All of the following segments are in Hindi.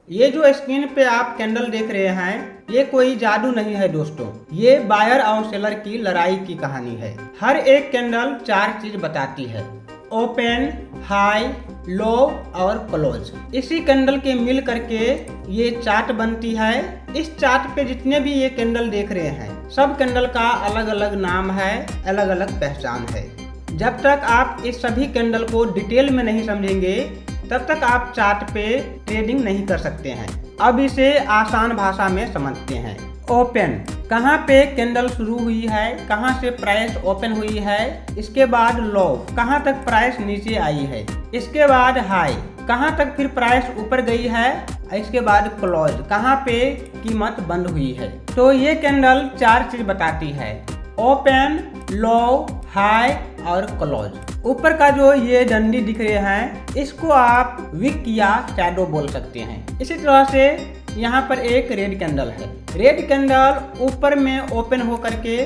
ये जो स्क्रीन पे आप कैंडल देख रहे हैं, ये कोई जादू नहीं है दोस्तों। ये बायर और सेलर की लड़ाई की कहानी है। हर एक कैंडल 4 चीज बताती है: ओपन, हाई, लो और क्लोज। इसी कैंडल के मिल करके ये चार्ट बनती है। इस चार्ट पे जितने भी ये कैंडल देख रहे हैं, सब कैंडल का अलग अलग नाम है, अलग अलग पहचान है। जब तक आप इस सभी कैंडल को डिटेल में नहीं समझेंगे, तब तक आप चार्ट पे ट्रेडिंग नहीं कर सकते हैं। अब इसे आसान भाषा में समझते हैं। ओपन, कहाँ पे कैंडल शुरू हुई है, कहाँ से प्राइस ओपन हुई है। इसके बाद लो, कहाँ तक प्राइस नीचे आई है। इसके बाद हाई, कहाँ तक फिर प्राइस ऊपर गई है। इसके बाद क्लोज, कहाँ पे कीमत बंद हुई है। तो ये कैंडल 4 चीज बताती है: ओपन, लो, हाई और क्लोज। ऊपर का जो ये डंडी दिख रहे हैं, इसको आप विक या शैडो बोल सकते हैं। इसी तरह से यहाँ पर एक रेड कैंडल है। रेड कैंडल ऊपर में ओपन हो करके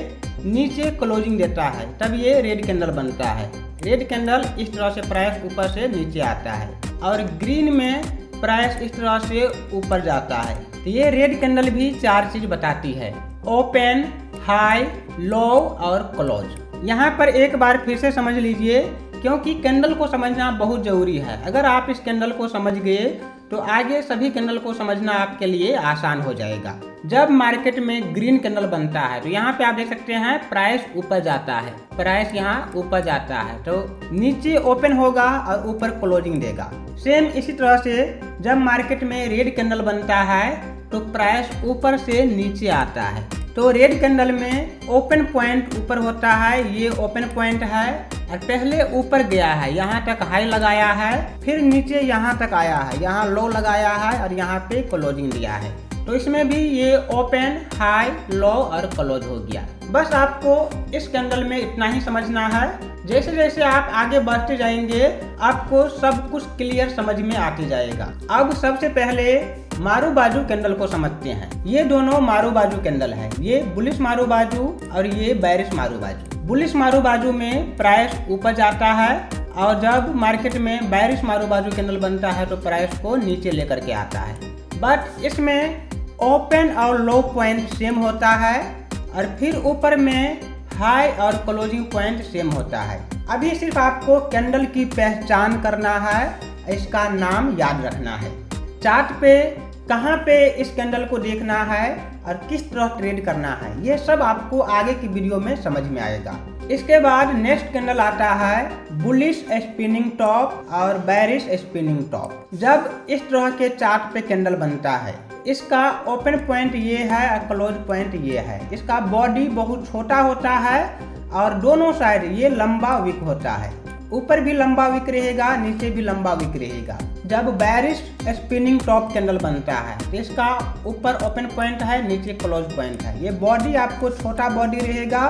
नीचे क्लोजिंग देता है, तब ये रेड कैंडल बनता है। रेड कैंडल इस तरह से प्राइस ऊपर से नीचे आता है और ग्रीन में प्राइस इस तरह से ऊपर जाता है। तो ये रेड कैंडल भी 4 चीज बताती है: ओपन, हाई, लो और क्लोज। यहाँ पर एक बार फिर से समझ लीजिए, क्योंकि कैंडल को समझना बहुत जरूरी है। अगर आप इस कैंडल को समझ गए तो आगे सभी कैंडल को समझना आपके लिए आसान हो जाएगा। जब मार्केट में ग्रीन कैंडल बनता है तो यहाँ पे आप देख सकते हैं प्राइस ऊपर जाता है, प्राइस यहाँ ऊपर जाता है तो नीचे ओपन होगा और ऊपर क्लोजिंग देगा। सेम इसी तरह से जब मार्केट में रेड कैंडल बनता है तो प्राइस ऊपर से नीचे आता है। तो रेड कैंडल में ओपन पॉइंट ऊपर होता है, ये ओपन पॉइंट है और पहले ऊपर गया है, यहाँ तक हाई लगाया है, फिर नीचे यहाँ तक आया है, यहाँ लो लगाया है और यहाँ पे क्लोजिंग दिया है। तो इसमें भी ये ओपन, हाई, लो और क्लोज हो गया। बस आपको इस कैंडल में इतना ही समझना है। जैसे जैसे आप आगे बढ़ते जाएंगे, आपको सब कुछ क्लियर समझ में आते जाएगा। अब सबसे पहले मारू बाजू कैंडल को समझते हैं। ये दोनों मारू बाजू कैंडल है, ये बुलिश मारू बाजू और ये बेरिश मारू बाजू। बुलिश मारू बाजू में प्राइस ऊपर जाता है और जब मार्केट में बेरिश मारू बाजू कैंडल बनता है तो प्राइस को नीचे लेकर के आता है। बट इसमें ओपन और लो पॉइंट सेम होता है और फिर ऊपर में हाई और क्लोजिंग पॉइंट सेम होता है। अभी सिर्फ आपको कैंडल की पहचान करना है, इसका नाम याद रखना है। चार्ट पे कहाँ पे इस कैंडल को देखना है और किस तरह ट्रेड करना है, ये सब आपको आगे की वीडियो में समझ में आएगा। इसके बाद नेक्स्ट कैंडल आता है बुलिश स्पिनिंग टॉप और बेरिश स्पिनिंग टॉप। जब इस तरह के चार्ट पे कैंडल बनता है, इसका ओपन पॉइंट ये है और क्लोज पॉइंट ये है। इसका बॉडी बहुत छोटा होता है और दोनों साइड ये लंबा विक होता है। ऊपर भी लंबा विक रहेगा, नीचे भी लंबा विक रहेगा। जब बेरिश स्पिनिंग टॉप कैंडल बनता है तो इसका ऊपर ओपन पॉइंट है, नीचे क्लोज पॉइंट है। ये बॉडी आपको छोटा बॉडी रहेगा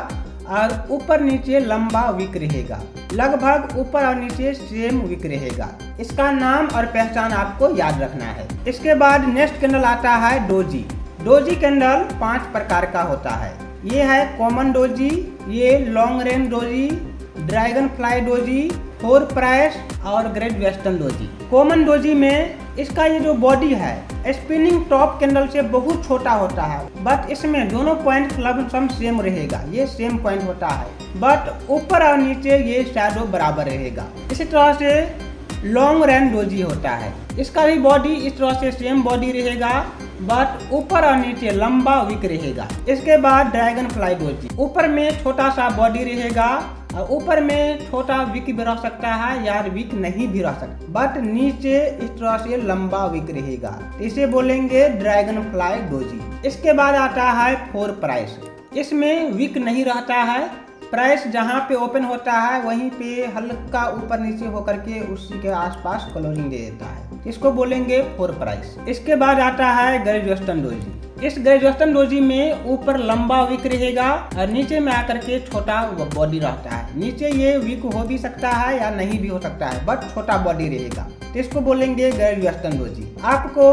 और ऊपर नीचे लंबा विक रहेगा, लगभग ऊपर और नीचे सेम विक रहेगा। इसका नाम और पहचान आपको याद रखना है। इसके बाद नेक्स्ट कैंडल आता है डोजी। डोजी कैंडल 5 प्रकार का होता है। ये है कॉमन डोजी, ये long range doji, dragonfly doji, 4 price और great western doji. Common doji में इसका ये जो बॉडी है स्पिनिंग टॉप कैंडल से बहुत छोटा होता है, बट इसमें दोनों पॉइंट लगभग सेम रहेगा, ये सेम पॉइंट होता है, बट ऊपर और नीचे ये शैडो बराबर रहेगा। इसी तरह से लॉन्ग रेंज डोजी होता है, इसका भी बॉडी इस तरह से सेम बॉडी रहेगा, बट ऊपर और नीचे लंबा विक रहेगा। इसके बाद ड्रैगन फ्लाई डोजी, ऊपर में छोटा सा बॉडी रहेगा और ऊपर में छोटा विक भी रह सकता है या विक नहीं भी रह सकता, बट नीचे इस तरह से लंबा विक रहेगा, इसे बोलेंगे ड्रैगन फ्लाई डोजी। इसके बाद आता है 4 प्राइस। इसमें विक नहीं रहता है, प्राइस जहाँ पे ओपन होता है वहीं पे हल्का ऊपर नीचे होकर के उसी के आसपास क्लोजिंग दे देता है, इसको बोलेंगे 4 प्राइस। इसके बाद आता है ग्रेट वेस्टर्न डोजी। इस ग्रेट वेस्टर्न डोजी में ऊपर लंबा विक रहेगा और नीचे में आकर के छोटा बॉडी रहता है। नीचे ये विक हो भी सकता है या नहीं भी हो सकता है, बट छोटा बॉडी रहेगा, तो इसको बोलेंगे ग्रेट वेस्टर्न डोजी। आपको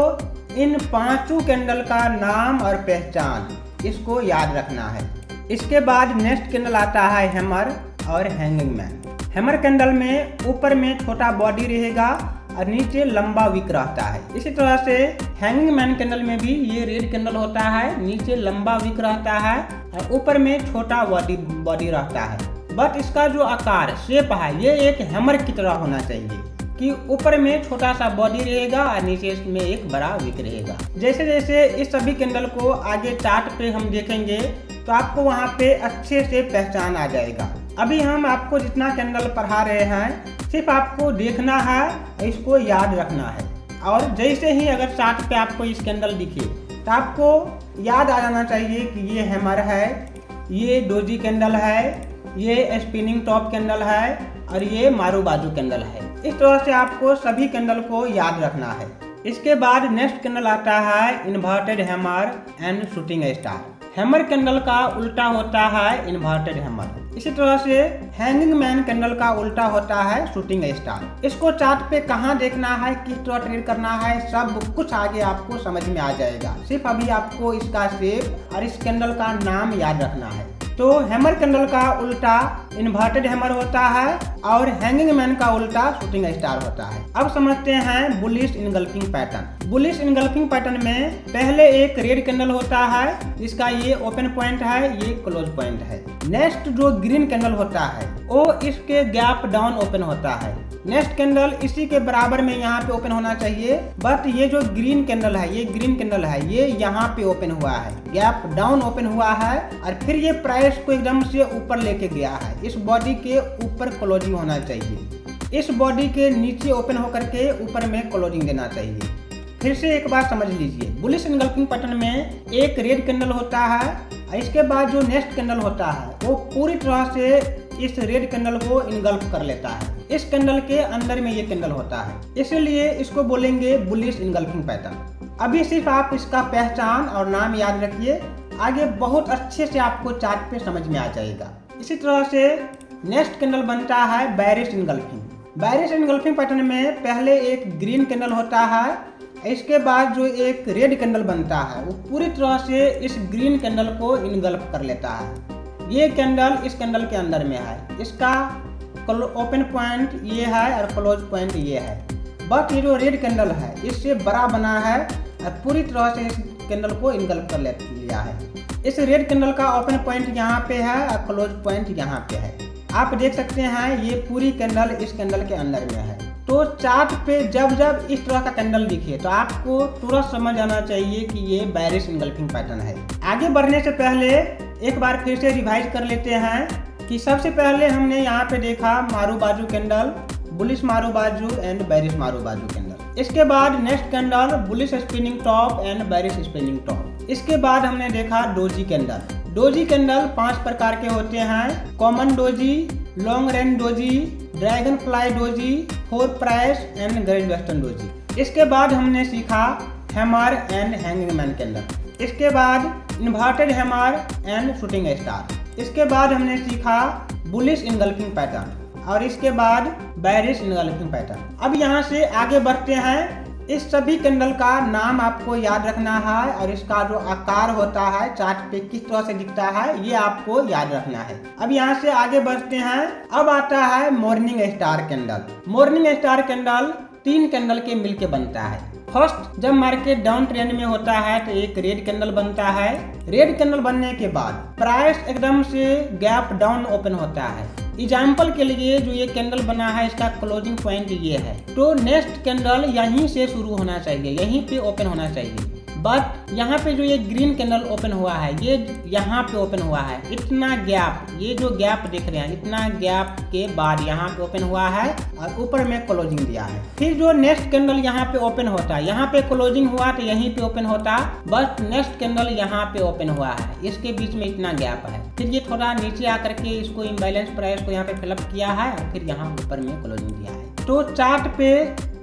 इन 5 कैंडल का नाम और पहचान इसको याद रखना है। इसके बाद नेक्स्ट कैंडल आता है हैमर और हैंगिंग मैन। हैमर कैंडल में ऊपर में छोटा बॉडी रहेगा और नीचे लंबा विक रहता है। इसी तरह से हैंगिंग मैन कैंडल में भी ये रेड कैंडल होता है, नीचे लंबा विक रहता है और ऊपर में छोटा बॉडी रहता है। बट इसका जो आकार शेप है ये एक हैमर की तरह होना चाहिए कि ऊपर में छोटा सा बॉडी रहेगा और नीचे इसमें एक बड़ा विक रहेगा। जैसे जैसे इस सभी कैंडल को आगे चार्ट पे हम देखेंगे तो आपको वहाँ पे अच्छे से पहचान आ जाएगा। अभी हम आपको जितना कैंडल पढ़ा रहे हैं सिर्फ आपको देखना है, इसको याद रखना है। और जैसे ही अगर चार्ट पे आपको इस कैंडल दिखे तो आपको याद आ जाना चाहिए कि ये हैमर है, ये डोजी कैंडल है, ये स्पिनिंग टॉप कैंडल है और ये मारू बाजू कैंडल है। इस तरह से आपको सभी कैंडल को याद रखना है। इसके बाद नेक्स्ट कैंडल आता है inverted hammer and shooting star. Hammer candle का उल्टा होता है इन्वर्टेड हैमर। इसी तरह से हैंगिंग मैन कैंडल का उल्टा होता है शूटिंग स्टार। इसको चार्ट पे कहाँ देखना है, किस तरह ट्रेड करना है, सब कुछ आगे आपको समझ में आ जाएगा। सिर्फ अभी आपको इसका शेप और इस कैंडल का नाम याद रखना है। तो हैमर कैंडल का उल्टा इन्वर्टेड हैमर होता है और हैंगिंग मैन का उल्टा शूटिंग स्टार होता है। अब समझते हैं bullish engulfing pattern. Bullish engulfing pattern में पहले एक रेड कैंडल होता है, इसका ये ओपन पॉइंट है, ये क्लोज पॉइंट है। नेक्स्ट जो ग्रीन कैंडल होता है वो इसके गैप डाउन ओपन होता है। नेक्स्ट कैंडल इसी के बराबर में यहाँ पे ओपन होना चाहिए, बट ये जो ग्रीन कैंडल है, ये ग्रीन कैंडल है, ये यहाँ पे ओपन हुआ है, गैप डाउन ओपन हुआ है और फिर ये प्राइस को एकदम से ऊपर लेके गया है। इस बॉडी के ऊपर क्लोजिंग होना चाहिए, इस बॉडी के नीचे ओपन होकर के ऊपर में क्लोजिंग देना चाहिए। फिर से एक बार समझ लीजिए, बुलिश इनगल्फिंग पैटर्न में एक रेड कैंडल होता है, इसके बाद जो नेक्स्ट कैंडल होता है वो पूरी तरह से इस रेड कैंडल को इनगल्फ कर लेता है। इस कैंडल के अंदर में ये कैंडल होता है, इसलिए इसको बोलेंगे बुलिश इनगल्फिंग पैटर्न। अभी सिर्फ आप इसका पहचान और नाम याद रखिए, आगे बहुत अच्छे से आपको चार्ट पे समझ में आ जाएगा। इसी तरह से नेक्स्ट कैंडल बनता है bearish engulfing. Bearish engulfing pattern में पहले एक ग्रीन कैंडल होता है, इसके बाद जो एक रेड कैंडल बनता है वो पूरी तरह से इस ग्रीन कैंडल को इनगल्फ कर लेता है। ये कैंडल इस कैंडल के अंदर में है, इसका ओपन पॉइंट ये है और क्लोज पॉइंट ये है। बट ये जो रेड कैंडल है इससे बड़ा बना है और पूरी तरह से इस कैंडल को इनगल्फ कर लिया है। इस रेड कैंडल का ओपन पॉइंट यहाँ पे है और क्लोज पॉइंट यहाँ पे है। आप देख सकते हैं ये पूरी कैंडल इस कैंडल के अंदर में है। तो चार्ट पे जब जब इस तरह का कैंडल दिखे तो आपको तुरंत समझ आना चाहिए कि ये बेयरिश इनगल्फिंग पैटर्न है। आगे बढ़ने से पहले एक बार फिर से रिवाइज कर लेते हैं कि सबसे पहले हमने यहाँ पे देखा मारू बाजू कैंडल, बुलिश मारू बाजू एंड बेयरिश मारू बाजू कैंडल। इसके बाद next candle bullish spinning top and bearish spinning top. इसके बाद हमने देखा डोजी कैंडल। डोजी कैंडल 5 प्रकार के होते हैं, common doji, long range doji, dragonfly doji, 4 price and great western doji. इसके बाद हमने सीखा hammer and hanging man candle. इसके बाद inverted hammer and shooting star. इसके बाद हमने सीखा बुलिश इनगल्फिंग पैटर्न और इसके बाद बेयरिश इनगल्फिंग पैटर्न। अब यहाँ से आगे बढ़ते हैं। इस सभी कैंडल का नाम आपको याद रखना है और इसका जो आकार होता है चार्ट पे किस तरह से दिखता है ये आपको याद रखना है। अब यहाँ से आगे बढ़ते हैं। अब आता है morning star candle. Morning star candle 3 candle के मिलके बनता है। फर्स्ट, जब मार्केट डाउन ट्रेंड में होता है तो एक रेड कैंडल बनता है। रेड कैंडल बनने के बाद प्राइस एकदम से गैप डाउन ओपन होता है। एग्जाम्पल के लिए जो ये कैंडल बना है इसका क्लोजिंग पॉइंट ये है, तो नेक्स्ट कैंडल यहीं से शुरू होना चाहिए, यहीं पे ओपन होना चाहिए। बट यहाँ पे जो ये ग्रीन कैंडल ओपन हुआ है ये यहाँ पे ओपन हुआ है, इतना गैप, ये जो गैप देख रहे हैं इतना गैप के बाद यहाँ पे ओपन हुआ है और ऊपर में क्लोजिंग दिया है। फिर जो नेक्स्ट कैंडल यहाँ पे ओपन होता है, यहाँ पे क्लोजिंग हुआ तो यहीं पे ओपन होता, बस नेक्स्ट कैंडल यहाँ पे ओपन हुआ है, इसके बीच में इतना गैप है। फिर ये थोड़ा नीचे आकर के इसको इम्बैलेंस प्राइस को यहाँ पे फिलअप किया है और फिर यहाँ ऊपर में क्लोजिंग दिया है। तो चार्ट पे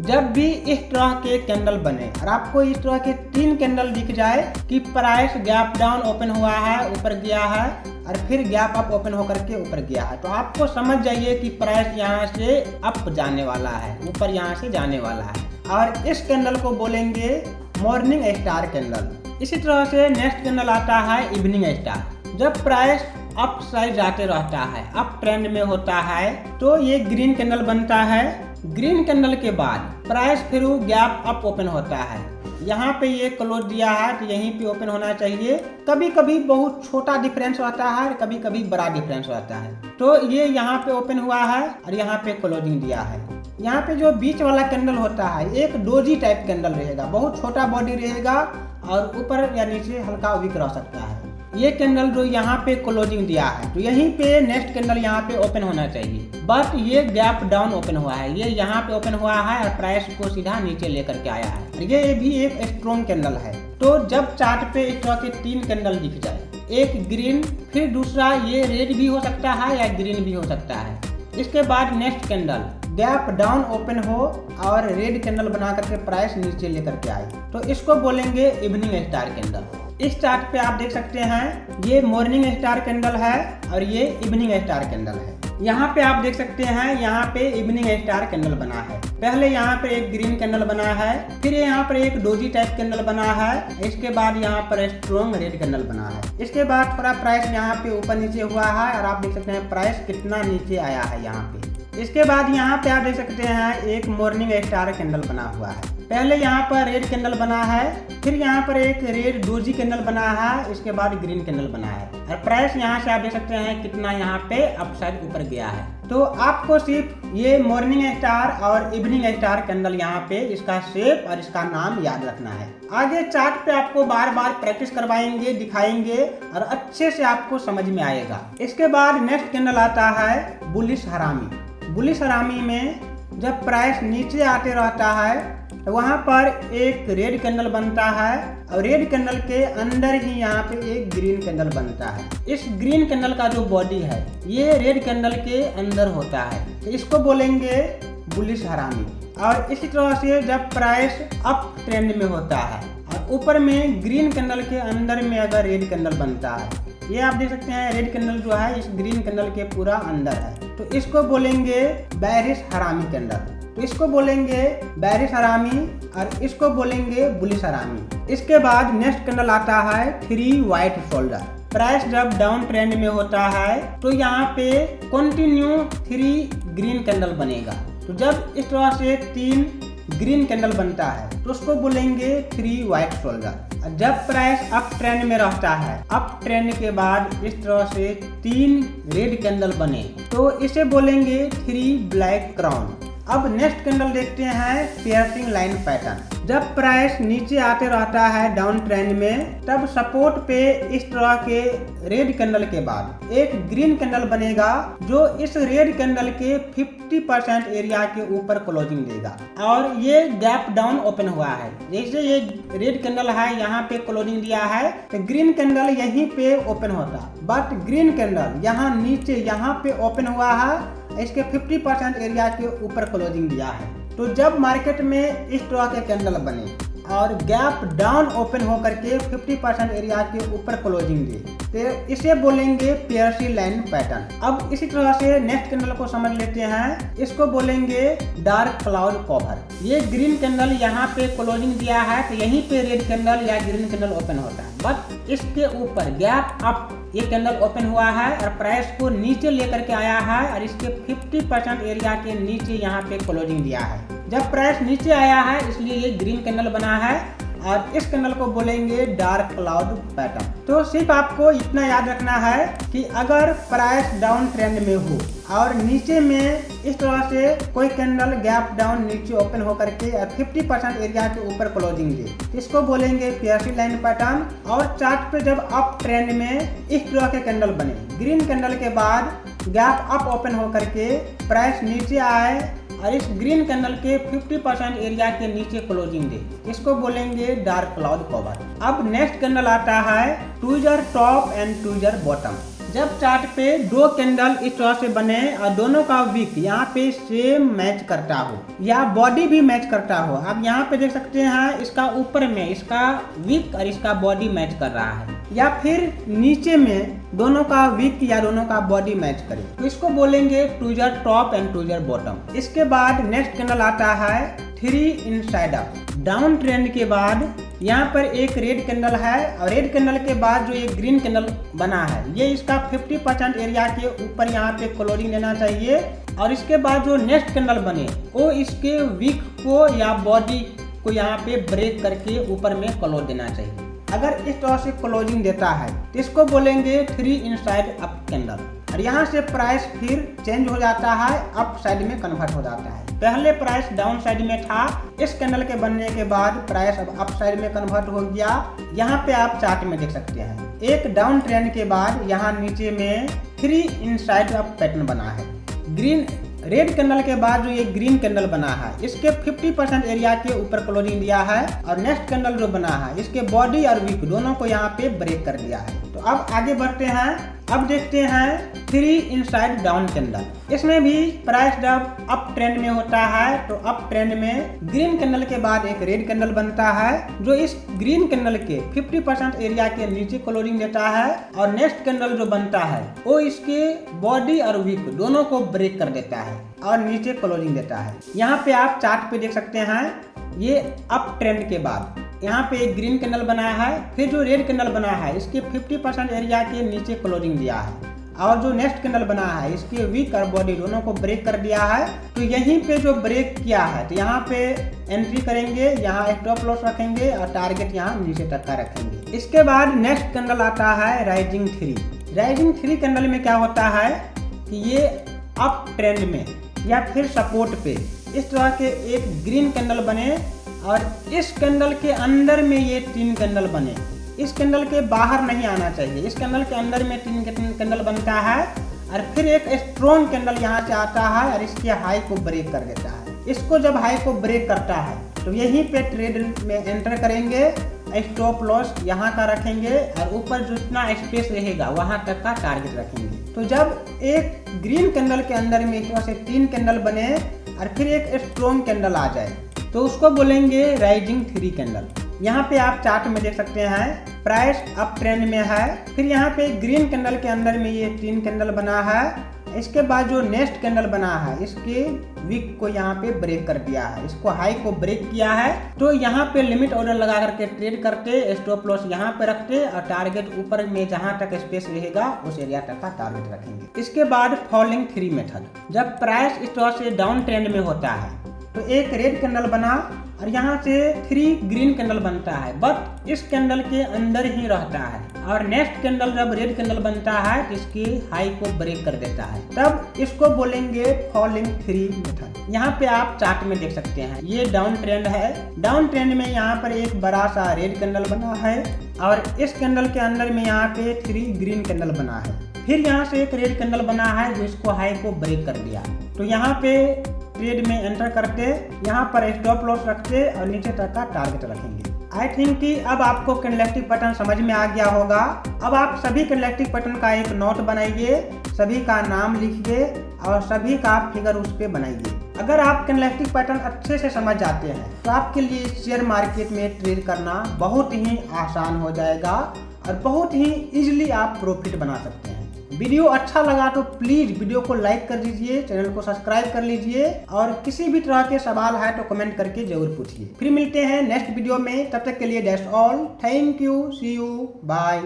जब भी इस तरह के कैंडल बने और आपको इस तरह के 3 कैंडल दिख जाए कि प्राइस गैप डाउन ओपन हुआ है, ऊपर गया है और फिर गैप अप ओपन होकर के ऊपर गया है, तो आपको समझ जाइए कि प्राइस यहाँ से अप जाने वाला है, ऊपर यहाँ से जाने वाला है। और इस कैंडल को बोलेंगे मॉर्निंग स्टार कैंडल। इसी तरह से नेक्स्ट कैंडल आता है इवनिंग स्टार। जब प्राइस अप साइड जाते रहता है, अप ट्रेंड में होता है, तो ये ग्रीन कैंडल बनता है। ग्रीन कैंडल के बाद प्राइस फिर गैप अप ओपन होता है। यहाँ पे ये क्लोज दिया है तो यहीं पे ओपन होना चाहिए। कभी कभी बहुत छोटा डिफरेंस होता है, कभी कभी बड़ा डिफरेंस होता है। तो ये यहाँ पे ओपन हुआ है और यहाँ पे क्लोजिंग दिया है। यहाँ पे जो बीच वाला कैंडल होता है एक डोजी टाइप कैंडल रहेगा, बहुत छोटा बॉडी रहेगा और ऊपर या नीचे हल्का विक रह सकता है। ये कैंडल जो यहाँ पे क्लोजिंग दिया है तो यहीं पे नेक्स्ट कैंडल यहाँ पे ओपन होना चाहिए, बट ये गैप डाउन ओपन हुआ है। ये यहाँ पे ओपन हुआ है और प्राइस को सीधा नीचे लेकर के आया है और ये भी एक स्ट्रॉन्ग कैंडल है। तो जब चार्ट पे इस तरह के 3 कैंडल दिख जाए, एक ग्रीन, फिर दूसरा ये रेड भी हो सकता है या ग्रीन भी हो सकता है, इसके बाद next candle gap down open हो और रेड कैंडल बना करके प्राइस नीचे लेकर के आए, तो इसको बोलेंगे इवनिंग स्टार कैंडल। इस चार्ट पे आप देख सकते हैं ये मॉर्निंग स्टार कैंडल है और ये इवनिंग स्टार कैंडल है। यहाँ पे आप देख सकते हैं यहाँ पे इवनिंग स्टार कैंडल बना है। पहले यहाँ पे एक ग्रीन कैंडल बना है, फिर यहाँ पर एक डोजी टाइप कैंडल बना है, इसके बाद यहाँ पर स्ट्रॉन्ग रेड कैंडल बना है। इसके बाद थोड़ा प्राइस यहाँ पे ऊपर नीचे हुआ है और आप देख सकते हैं प्राइस कितना नीचे आया है यहाँ पे। इसके बाद यहाँ पे आप देख सकते हैं एक मॉर्निंग स्टार कैंडल बना हुआ है। पहले यहाँ पर रेड कैंडल बना है, फिर यहाँ पर एक रेड डोजी कैंडल बना है, इसके बाद ग्रीन कैंडल बना है और प्राइस यहाँ से आप देख सकते हैं कितना यहाँ पे अपसाइड ऊपर गया है। तो आपको सिर्फ ये मॉर्निंग स्टार और इवनिंग स्टार कैंडल यहाँ पे इसका शेप और इसका नाम याद रखना है। आगे चार्ट पे आपको बार बार प्रैक्टिस करवाएंगे, दिखाएंगे और अच्छे से आपको समझ में आएगा। इसके बाद नेक्स्ट कैंडल आता है बुलिश हरामी। बुलिश हरामी में जब प्राइस नीचे आते रहता है तो वहाँ पर एक रेड कैंडल बनता है और रेड कैंडल के अंदर ही यहाँ पे एक ग्रीन कैंडल बनता है। इस ग्रीन कैंडल का जो बॉडी है ये रेड कैंडल के अंदर होता है, तो इसको बोलेंगे बुलिश हरामी। और इसी तरह से जब प्राइस अप ट्रेंड में होता है और ऊपर में ग्रीन कैंडल के अंदर में अगर रेड कैंडल बनता है, ये आप देख सकते हैं रेड कैंडल जो है इस ग्रीन कैंडल के पूरा अंदर है, तो इसको बोलेंगे बेरिश हरामी कैंडल। तो इसको बोलेंगे बेरिश हरामी और इसको बोलेंगे बुलिश हरामी। इसके बाद नेक्स्ट कैंडल आता है 3 व्हाइट शोल्डर। प्राइस जब डाउन ट्रेंड में होता है तो यहाँ पे कंटिन्यू 3 ग्रीन कैंडल बनेगा। तो जब इस तरह से 3 ग्रीन कैंडल बनता है तो उसको बोलेंगे 3 व्हाइट शोल्डर। जब प्राइस अप ट्रेंड में रहता है, अप ट्रेंड के बाद इस तरह से 3 रेड कैंडल बने तो इसे बोलेंगे 3 ब्लैक क्राउन। अब नेक्स्ट कैंडल देखते हैं पियर्सिंग लाइन पैटर्न। जब प्राइस नीचे आते रहता है डाउन ट्रेंड में, तब सपोर्ट पे इस तरह के रेड कैंडल के बाद एक ग्रीन कैंडल बनेगा जो इस रेड कैंडल के 50% एरिया के ऊपर क्लोजिंग देगा और ये गैप डाउन ओपन हुआ है। जैसे ये रेड कैंडल है यहाँ पे क्लोजिंग दिया है तो ग्रीन कैंडल यहीं पे ओपन होता, बट ग्रीन कैंडल यहाँ नीचे यहाँ पे ओपन हुआ है, इसके 50% एरिया के ऊपर क्लोजिंग दिया है। तो जब मार्केट में इस तरह के कैंडल बने और गैप डाउन ओपन होकर के 50% एरिया के ऊपर क्लोजिंग दे तो इसे बोलेंगे पियर्सिंग लाइन पैटर्न। अब इसी तरह से नेक्स्ट कैंडल को समझ लेते हैं, इसको बोलेंगे डार्क क्लाउड कवर। ये ग्रीन कैंडल यहाँ पे क्लोजिंग दिया है तो यहीं पे रेड कैंडल या ग्रीन कैंडल ओपन होता है, बट इसके ऊपर गैप अप ये कैंडल ओपन हुआ है और प्राइस को नीचे लेकर के आया है और इसके 50% एरिया के नीचे यहाँ पे क्लोजिंग दिया है। जब प्राइस नीचे आया है इसलिए ये ग्रीन कैंडल बना है और इस कैंडल को बोलेंगे डार्क क्लाउड पैटर्न। तो सिर्फ आपको इतना याद रखना है कि अगर प्राइस डाउन ट्रेंड में हो और नीचे में इस तरह से कोई कैंडल गैप डाउन नीचे ओपन होकर के 50% एरिया के ऊपर क्लोजिंग दे, इसको बोलेंगे पियर्सिंग लाइन पैटर्न। और चार्ट पे जब अप ट्रेंड में इस तरह के कैंडल बने, ग्रीन कैंडल के बाद गैप अप ओपन होकर के प्राइस नीचे आए और इस ग्रीन कैंडल के 50% एरिया के नीचे क्लोजिंग दे, इसको बोलेंगे डार्क क्लाउड कवर। अब नेक्स्ट कैंडल आता है tweezer top and tweezer bottom. जब चार्ट पे 2 कैंडल इस तरह से बने और दोनों का विक यहाँ पे सेम मैच करता हो या बॉडी भी मैच करता हो, आप यहाँ पे देख सकते हैं इसका ऊपर में इसका विक और इसका बॉडी मैच कर रहा है, या फिर नीचे में दोनों का विक या दोनों का बॉडी मैच करे तो इसको बोलेंगे tweezer top and tweezer bottom. इसके बाद नेक्स्ट कैंडल आता है 3 इनसाइड अप। डाउन ट्रेंड के बाद यहाँ पर एक रेड कैंडल है और रेड कैंडल के बाद जो एक ग्रीन कैंडल बना है, ये इसका 50% एरिया के ऊपर यहाँ पे क्लोजिंग लेना चाहिए। और इसके बाद जो नेक्स्ट कैंडल बने वो इसके विक को या बॉडी को यहाँ पे ब्रेक करके ऊपर में क्लोज देना चाहिए। अगर इस तरह से क्लोजिंग देता है तो इसको बोलेंगे 3 इनसाइड अप कैंडल। और यहाँ से प्राइस फिर चेंज हो जाता है, अप साइड में कन्वर्ट हो जाता है। पहले प्राइस डाउन साइड में था, इस कैंडल के बनने के बाद प्राइस अब अप साइड में कन्वर्ट हो गया। यहाँ पे आप चार्ट में देख सकते हैं, एक डाउन ट्रेंड के बाद यहाँ नीचे में 3 इनसाइड अप पैटर्न बना है। रेड कैंडल के बाद जो ये ग्रीन कैंडल बना है, इसके 50% एरिया के ऊपर क्लोजिंग दिया है। और नेक्स्ट कैंडल जो बना है, इसके बॉडी और विक दोनों को यहाँ पे ब्रेक कर दिया है। तो अब आगे बढ़ते हैं, अब देखते हैं 3 इनसाइड डाउन कैंडल। इसमें भी प्राइस जब अप ट्रेंड में होता है तो अप ट्रेंड में ग्रीन कैंडल के बाद एक रेड कैंडल बनता है, जो इस ग्रीन कैंडल के 50% एरिया के नीचे क्लोजिंग देता है। और नेक्स्ट कैंडल जो बनता है वो इसके बॉडी और विक दोनों को ब्रेक कर देता है और नीचे क्लोजिंग देता है। यहाँ पे आप चार्ट पे देख सकते हैं, ये अप ट्रेंड के बाद यहाँ पे एक ग्रीन कैंडल बना है, फिर जो रेड कैंडल बना है इसके 50% एरिया के नीचे क्लोजिंग दिया है। और जो नेक्स्ट कैंडल बना है इसके विक और बॉडी दोनों को ब्रेक कर दिया है। तो यहीं पे जो ब्रेक किया है तो यहाँ पे एंट्री करेंगे, यहाँ स्टॉप लॉस रखेंगे और टारगेट यहाँ नीचे तक का रखेंगे। इसके बाद नेक्स्ट कैंडल आता है राइजिंग 3। राइजिंग 3 कैंडल में क्या होता है कि ये अप ट्रेंड में या फिर सपोर्ट पे इस तरह के एक ग्रीन कैंडल बने और इस कैंडल के अंदर में ये 3 कैंडल बने। इस कैंडल के बाहर नहीं आना चाहिए, इस कैंडल के अंदर में 3 कैंडल बनता है और फिर एक स्ट्रॉन्ग कैंडल यहाँ से आता है और इसके हाई को ब्रेक कर देता है। इसको जब हाई को ब्रेक करता है तो यहीं पे ट्रेड में एंटर करेंगे, स्टॉप लॉस यहाँ का रखेंगे और ऊपर जितना स्पेस रहेगा वहाँ तक का टारगेट रखेंगे। तो जब एक ग्रीन कैंडल के अंदर में इस तरह से 3 कैंडल बने और फिर एक स्ट्रॉन्ग कैंडल आ जाए तो उसको बोलेंगे राइजिंग 3 कैंडल। यहाँ पे आप चार्ट में देख सकते हैं, प्राइस अप ट्रेंड में है, फिर यहाँ पे ग्रीन कैंडल के अंदर में ये 3 कैंडल बना है। इसके बाद जो नेक्स्ट कैंडल बना है इसके विक को यहाँ पे ब्रेक कर दिया है, इसको हाई को ब्रेक किया है। तो यहाँ पे लिमिट ऑर्डर लगा करके ट्रेड करते, स्टॉप लॉस यहाँ पे रखते और टारगेट ऊपर में जहाँ तक स्पेस रहेगा उस एरिया तक का टारगेट रखेंगे। इसके बाद फॉलिंग 3 मेथड, जब प्राइस इस तरह से डाउन ट्रेंड में होता है तो एक रेड कैंडल बना और यहाँ से 3 ग्रीन कैंडल बनता है, बट इस कैंडल के अंदर ही रहता है। और नेक्स्ट कैंडल जब रेड कैंडल बनता है तो इसकी हाई को ब्रेक कर देता है, तब इसको बोलेंगे फॉलिंग 3 मेथड। यहाँ पे आप चार्ट में देख सकते हैं, ये डाउन ट्रेंड है। डाउन ट्रेंड में यहाँ पर एक बड़ा सा रेड कैंडल बना है और इस कैंडल के अंदर में यहाँ पे 3 ग्रीन कैंडल बना है। फिर यहाँ से एक रेड कैंडल बना है जो इसको हाई को ब्रेक कर दिया। तो यहाँ पे ट्रेड में एंटर करते, यहाँ पर स्टॉप लॉस रखते और नीचे तक का टारगेट रखेंगे। आई थिंक कि अब आपको कैंडलस्टिक पैटर्न समझ में आ गया होगा। अब आप सभी कैंडलस्टिक पैटर्न का एक नोट बनाइए, सभी का नाम लिखिए और सभी का फिगर उस पर बनाइए। अगर आप कैंडलस्टिक पैटर्न अच्छे से समझ जाते हैं तो आपके लिए शेयर मार्केट में ट्रेड करना बहुत ही आसान हो जाएगा और बहुत ही इजीली आप प्रॉफिट बना सकते हैं। वीडियो अच्छा लगा तो प्लीज वीडियो को लाइक कर दीजिए, चैनल को सब्सक्राइब कर लीजिए और किसी भी तरह के सवाल है तो कमेंट करके जरूर पूछिए। फिर मिलते हैं नेक्स्ट वीडियो में, तब तक के लिए that's all, thank you, see you, bye.